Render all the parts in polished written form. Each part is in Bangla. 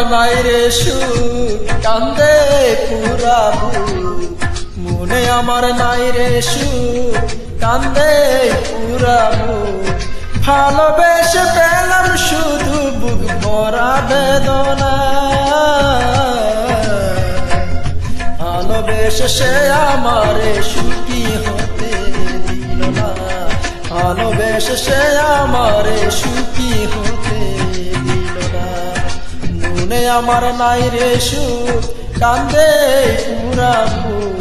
নাই রে সুখ কান্দে পুরা বুক মনে আমার নাই রে সুখ কান্দে পুরা বুক ভালোবেসে পেলাম শুধু বুক ভরা বেদনা ভালোবেসে সে আমারে সুখী হতে দিল না ভালোবেসে সে আমারে সুখী হতে দিল না মনে আমার নাই রে সুখ কান্দে পুরা বুক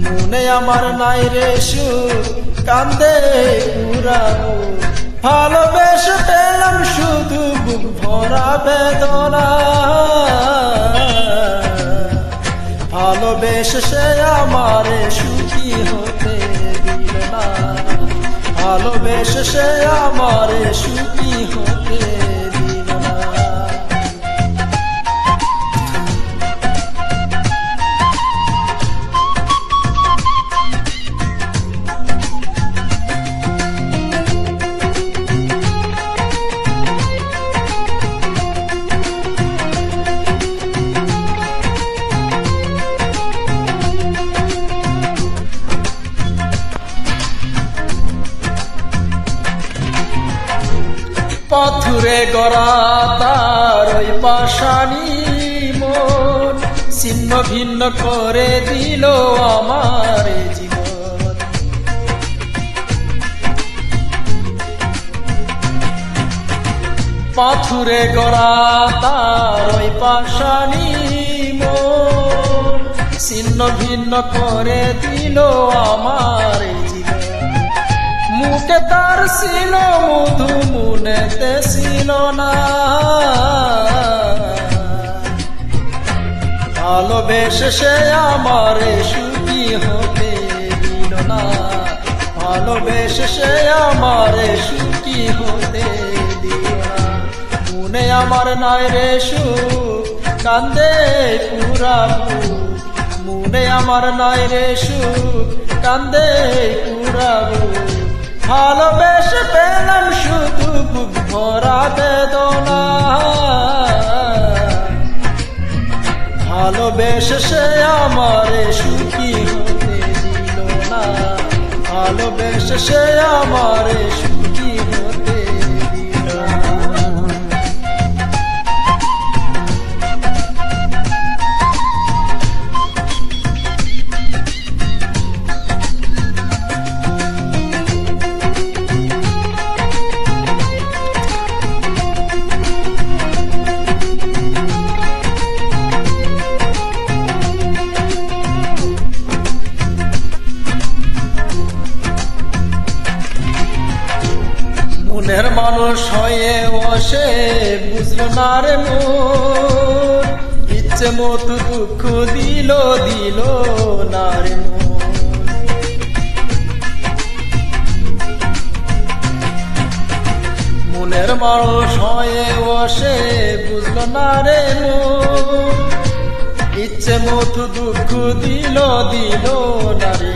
মনে আমার নাই রে সুখ কান্দে পুরা বুক ভালোবেসে পেলাম শুধু বুক ভরা বেদনা ভালোবেসে সে আমারে সুখী হতে দিল না ভালোবেসে সে আমারে সুখী হতে দিল না পাথুরে গড়া তার ওই পাষাণী মন ছিন্ন ভিন্ন করে দিল আমার জীবন পাথুরে গড়া তার ওই পাষাণী মন ছিন্ন ভিন্ন করে দিল আমার জীবন মুখে তার ছিল মধু মনেতে ছিল না ভালোবেসে সে আমারে সুখী হতে দিল না ভালোবেসে সে আমারে সুখী হতে দিল না মনে আমার নাই রে সুখ কান্দে পুরা বুক মনে আমার নাই রে সুখ কান্দে পুরা বুক ভালোবেসে পেলাম শুধু বুক ভরা বেদনা ভালোবেসে সে আমারে সুখী হতে দিল না ভালোবেসে সে আমারে সুখী হতে দিল না মনের মানুষ হয়ে বসে বুঝলো না রে মন ইচ্ছে মতো দুঃখ দিল না রে মনের মানুষ হয়ে বসে বুঝলো না রে মন ইচ্ছে মতো দুঃখ দিল না রে